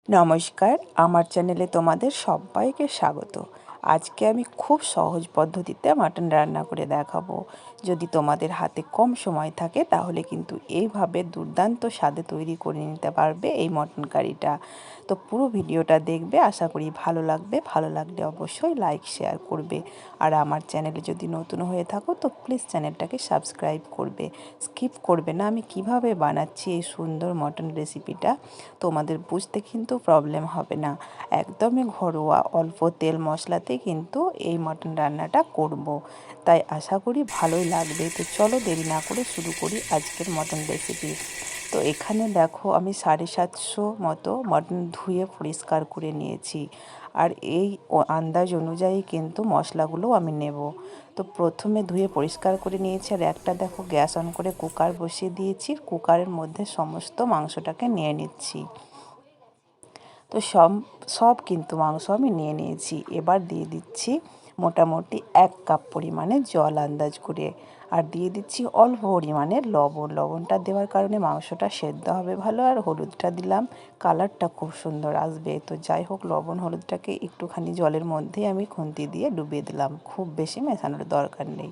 নমস্কার, আমার চ্যানেলে তোমাদের সবাইকে স্বাগত। আজকে আমি খুব সহজ পদ্ধতিতে মাটন রান্না করে দেখাবো। যদি তোমাদের হাতে কম সময় থাকে তাহলে কিন্তু এইভাবে দুর্দান্ত স্বাদে তৈরি করে নিতে পারবে এই মটন কারিটা। তো পুরো ভিডিওটা দেখবে, আশা করি ভালো লাগবে। ভালো লাগলে অবশ্যই লাইক শেয়ার করবে। আর আমার চ্যানেলে যদি নতুন হয়ে থাকো তো প্লিজ চ্যানেলটাকে সাবস্ক্রাইব করবে। স্কিপ করবে না আমি কিভাবে বানাচ্ছি এই সুন্দর মটন রেসিপিটা। তোমাদের বুঝতে কিন্তু প্রবলেম হবে না। একদমই ঘরোয়া অল্প তেল মশলাতে কিন্তু এই মটন রান্নাটা করব। তাই আশা করি ভালোই লাগবে। তো চলো দেরি না করে শুরু করি আজকের মটন রেসিপি। তো এখানে দেখো আমি 750 মতো মটন ধুয়ে পরিষ্কার করে নিয়েছি। আর এই আন্দাজ অনুযায়ী কিন্তু মশলাগুলো আমি নেব। তো প্রথমে ধুয়ে পরিষ্কার করে নিয়েছি, আর একটা দেখো গ্যাস অন করে কুকার বসিয়ে দিয়েছি। কুকারের মধ্যে সমস্ত মাংসটাকে নিয়ে নিচ্ছি। তো সব কিন্তু মাংস আমি নিয়ে নিয়েছি। এবার দিয়ে দিচ্ছি মোটামুটি 1 কাপ পরিমাণে জল আন্দাজ করে, আর দিয়ে দিচ্ছি অল্প পরিমাণে লবণ। লবণটা দেওয়ার কারণে মাংসটা সেদ্ধ হবে ভালো, আর হলুদটা দিলাম, কালারটা খুব সুন্দর আসবে। তো যাই হোক, লবণ হলুদটাকে একটুখানি জলের মধ্যে আমি খুন্তি দিয়ে ডুবিয়ে দিলাম, খুব বেশি মেশানোর দরকার নেই।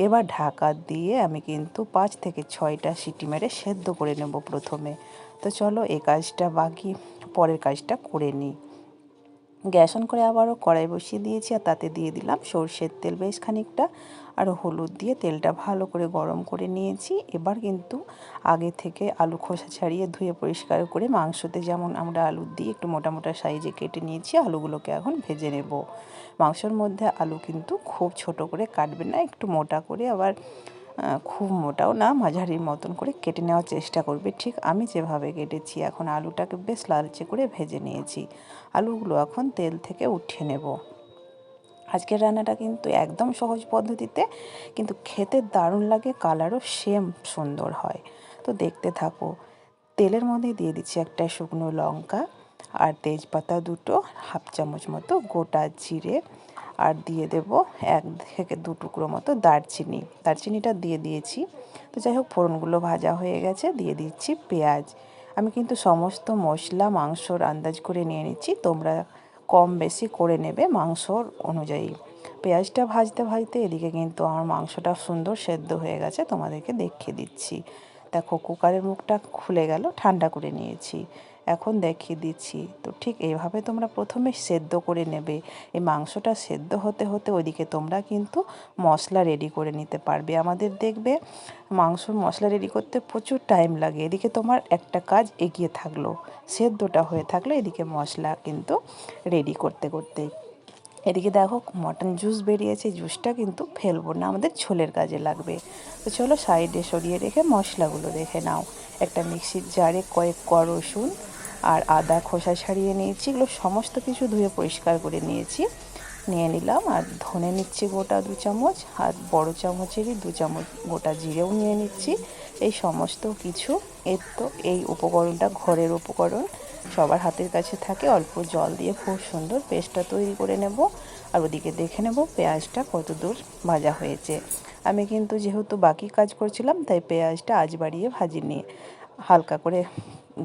এবার ঢাকা দিয়ে আমি কিন্তু 5 থেকে 6টা সিটি মেরে সেদ্ধ করে নেব প্রথমে। তো চলো এই কাজটা বাকি পরের কাজটা করে নিই। গ্যাস অন করে আবারও কড়াই বসিয়ে দিয়েছি, আর তাতে দিয়ে দিলাম সরষের তেল বেশ খানিকটা, আর হলুদ দিয়ে তেলটা ভালো করে গরম করে নিয়েছি। এবার কিন্তু আগে থেকে আলু খোসা ছাড়িয়ে ধুয়ে পরিষ্কার করে মাংসতে যেমন আমরা আলু দিয়ে একটু মোটা মোটা সাইজে কেটে নিয়েছি, আলুগুলোকে এখন ভেজে নেব। মাংসের মধ্যে আলু কিন্তু খুব ছোট করে কাটবে না, একটু মোটা করে, আবার খুব মোটাও না, মাঝারির মতন করে কেটে নেওয়ার চেষ্টা করবে, ঠিক আমি যেভাবে কেটেছি। এখন আলুটাকে বেশ লালচে করে ভেজে নিয়েছি। আলুগুলো এখন তেল থেকে উঠিয়ে নেব। আজকের রান্নাটা কিন্তু একদম সহজ পদ্ধতিতে, কিন্তু খেতে দারুণ লাগে, কালারও সেম সুন্দর হয়। তো দেখতে থাকো। তেলের মধ্যে দিয়ে দিচ্ছি একটা শুকনো লঙ্কা, আর তেজপাতা দুটো, হাফ চামচ মতো গোটা জিরে, আর দিয়ে দেব 1 থেকে 2 টুকরো মতো দারচিনি। দারচিনিটা দিয়ে দিয়েছি। তো যাই হোক, ফোড়নগুলো ভাজা হয়ে গেছে, দিয়ে দিচ্ছি পেঁয়াজ। আমি কিন্তু সমস্ত মশলা মাংসর আন্দাজ করে নিয়ে নিচ্ছি, তোমরা কম বেশি করে নেবে মাংসর অনুযায়ী। পেঁয়াজটা ভাজতে ভাজতে এদিকে কিন্তু আমার মাংসটা সুন্দর সেদ্ধ হয়ে গেছে, তোমাদেরকে দেখিয়ে দিচ্ছি। দেখো কুকারের মুখটা খুলে গেল, ঠান্ডা করে নিয়েছি, এখন দেখিয়ে দিচ্ছি। তো ঠিক এইভাবে তোমরা প্রথমে সেদ্ধ করে নেবে। এই মাংসটা সেদ্ধ হতে হতে ওইদিকে তোমরা কিন্তু মশলা রেডি করে নিতে পারবে। আমাদের দেখবে মাংসর মশলা রেডি করতে প্রচুর টাইম লাগে, এদিকে তোমার একটা কাজ এগিয়ে থাকলো, সেদ্ধটা হয়ে থাকলো, এদিকে মশলা কিন্তু রেডি করতে করতে। এদিকে দেখো মটন জুস বেরিয়েছে, জুসটা কিন্তু ফেলবো না, আমাদের ঝোলের কাজে লাগবে। তো চলো সাইডে সরিয়ে রেখে মশলাগুলো দেখে নাও। একটা মিক্সির জারে কয়েক কোয়া রসুন আর আদা খোসা ছাড়িয়ে নিয়েছি, এগুলো সমস্ত কিছু ধুয়ে পরিষ্কার করে নিয়ে নিলাম। আর ধনে নিচ্ছি গোটা 2 চামচ, আর বড় চামচেরই 2 চামচ গোটা জিরেও নিয়ে নিচ্ছি। এই সমস্ত কিছু, এই উপকরণটা ঘরের উপকরণ, সবার হাতের কাছে থাকে। অল্প জল দিয়ে খুব সুন্দর পেস্টটা তৈরি করে নেব। আর ওদিকে দেখে নেব পেঁয়াজটা কত দূর ভাজা হয়েছে। আমি কিন্তু যেহেতু বাকি কাজ করছিলাম, তাই পেঁয়াজটা আঁচ বাড়িয়ে ভাজিনি, হালকা করে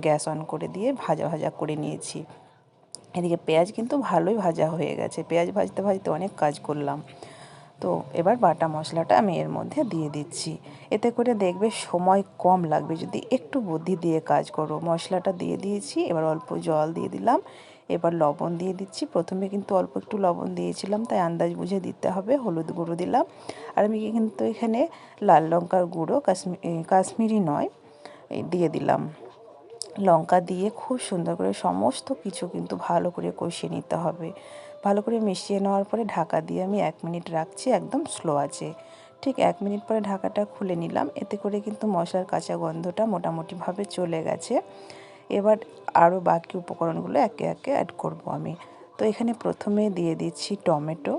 গ্যাস অন করে দিয়ে ভাজা ভাজা করে নিয়েছি। এদিকে পেঁয়াজ কিন্তু ভালোই ভাজা হয়ে গেছে, পেঁয়াজ ভাজতে ভাজতে অনেক কাজ করলাম। তো এবার বাটা মশলাটা আমি এর মধ্যে দিয়ে দিচ্ছি। এতে করে দেখবে সময় কম লাগবে যদি একটু বুদ্ধি দিয়ে কাজ করো। মশলাটা দিয়ে দিয়েছি, এবার অল্প জল দিয়ে দিলাম। এবার লবণ দিয়ে দিচ্ছি। প্রথমে কিন্তু অল্প একটু লবণ দিয়েছিলাম, তাই আন্দাজ বুঝে দিতে হবে। হলুদ গুঁড়ো দিলাম, আর আমি কিন্তু এখানে লাল লঙ্কার গুঁড়ো, কাশ্মীরি নয়, দিয়ে দিলাম। লঙ্কা দিয়ে খুব সুন্দর করে সমস্ত কিছু কিন্তু ভালো করে কষিয়ে নিতে হবে। ভালো করে মিশিয়ে নেওয়ার পরে ঢাকা দিয়ে আমি 1 মিনিট রাখছি একদম স্লো আঁচে। ঠিক 1 মিনিট পরে ঢাকাটা খুলে নিলাম। এতে করে কিন্তু মশলার কাঁচা গন্ধটা মোটামুটিভাবে চলে গেছে। এবার আরও বাকি উপকরণগুলো একে একে অ্যাড করব আমি। তো এখানে প্রথমে দিয়ে দিচ্ছি টমেটো,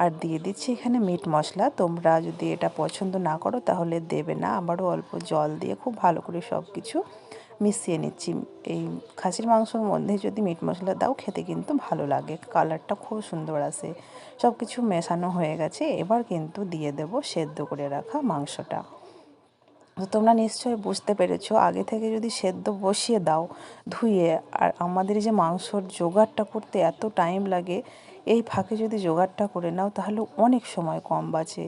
আর দিয়ে দিচ্ছি এখানে মিট মশলা। তোমরা যদি এটা পছন্দ না করো তাহলে দেবে না। আবারও অল্প জল দিয়ে খুব ভালো করে সব কিছু মিশিয়ে নিচ্ছি। এই খাসির মাংসর মধ্যে যদি মিট মশলা দাও খেতে কিন্তু ভালো লাগে, কালারটা খুব সুন্দর আসে। সব কিছু মেশানো হয়ে গেছে, এবার কিন্তু দিয়ে দেব সেদ্ধ করে রাখা মাংসটা। তো তোমরা নিশ্চয়ই বুঝতে পেরেছো, আগে থেকে যদি সেদ্ধ বসিয়ে দাও ধুয়ে, আর আমাদের এই যে মাংসর জোগাড়টা করতে এত টাইম লাগে, এই ফাঁকে যদি জোগাড়টা করে নাও তাহলে অনেক সময় কম বাঁচে।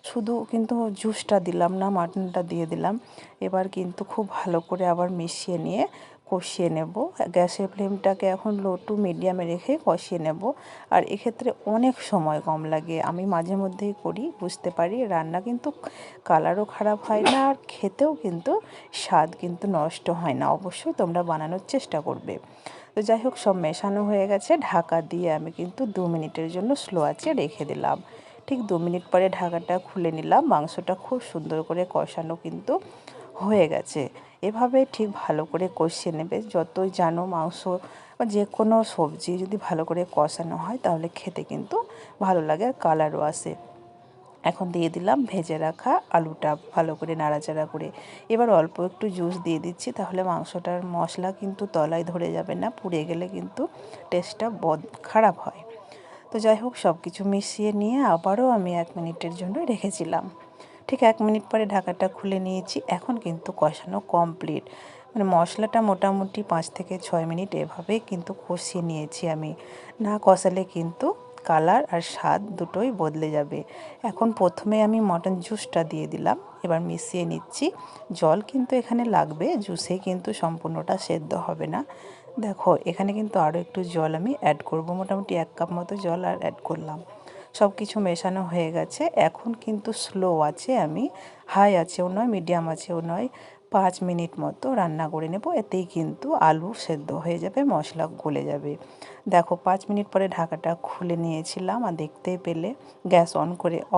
শুধু কিন্তু জুসটা দিলাম না, মাটনটা দিয়ে দিলাম। এবার কিন্তু খুব ভালো করে আবার মিশিয়ে নিয়ে কষিয়ে নেব। গ্যাসের ফ্লেমটাকে এখন লো টু মিডিয়ামে রেখে কষিয়ে নেব। আর এক্ষেত্রে অনেক সময় কম লাগে, আমি মাঝে মধ্যেই করি, বুঝতে পারি রান্না কিন্তু কালারও খারাপ হয় না, আর খেতেও কিন্তু স্বাদ কিন্তু নষ্ট হয় না। অবশ্যই তোমরা বানানোর চেষ্টা করবে। তো যাই হোক, সব মেশানো হয়ে গেছে, ঢাকা দিয়ে আমি কিন্তু 2 মিনিটের জন্য স্লো আঁচে রেখে দিলাম। ঠিক 2 মিনিট পরে ঢাকাটা খুলে নিলাম, মাংসটা খুব সুন্দর করে কষানো কিন্তু হয়ে গেছে। এভাবে ঠিক ভালো করে কষিয়ে নেবে। যতই জানো মাংস বা যে কোনো সবজি যদি ভালো করে কষানো হয় তাহলে খেতে কিন্তু ভালো লাগে আর কালারও আসে। এখন দিয়ে দিলাম ভেজে রাখা আলুটা, ভালো করে নাড়াচাড়া করে। এবার অল্প একটু জুস দিয়ে দিচ্ছি, তাহলে মাংসটার মশলা কিন্তু তলায় ধরে যাবে না, পুড়ে গেলে কিন্তু টেস্টটা খারাপ হয়। তো যাই হোক, সব কিছু মিশিয়ে নিয়ে আবারও আমি 1 মিনিটের জন্য রেখেছিলাম। ঠিক 1 মিনিট পরে ঢাকাটা খুলে নিয়েছি, এখন কিন্তু কষানো কমপ্লিট। মানে মশলাটা মোটামুটি 5 থেকে 6 মিনিট এভাবেই কিন্তু কষিয়ে নিয়েছি আমি। না কষালে কিন্তু কালার আর স্বাদ দুটোই বদলে যাবে। এখন প্রথমে আমি মটন জুসটা দিয়ে দিলাম, এবার মিশিয়ে নিচ্ছি। জল কিন্তু এখানে লাগবে, জুসে কিন্তু সম্পূর্ণটা সেদ্ধ হবে না। দেখো এখানে কিন্তু আরও একটু জল আমি অ্যাড করব, মোটামুটি 1 কাপ মতো জল আর অ্যাড করলাম। সব কিছু মেশানো হয়ে গেছে, এখন কিন্তু স্লো আছে, আমি হাই আছেও নয় মিডিয়াম আছেও নয়, 5 মিনিট মতো রান্না করে নেব। এতেই কিন্তু আলু সেদ্ধ হয়ে যাবে, মশলা গলে যাবে। দেখো 5 মিনিট পরে ঢাকাটা খুলে নিয়েছিলাম, আর দেখতেই পেলে গ্যাস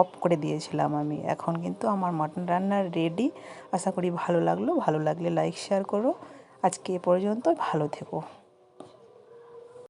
অফ করে দিয়েছিলাম আমি। এখন কিন্তু আমার মটন রান্না রেডি। আশা করি ভালো লাগলো, ভালো লাগলে লাইক শেয়ার করো। আজকে এ পর্যন্ত, ভালো থেকো।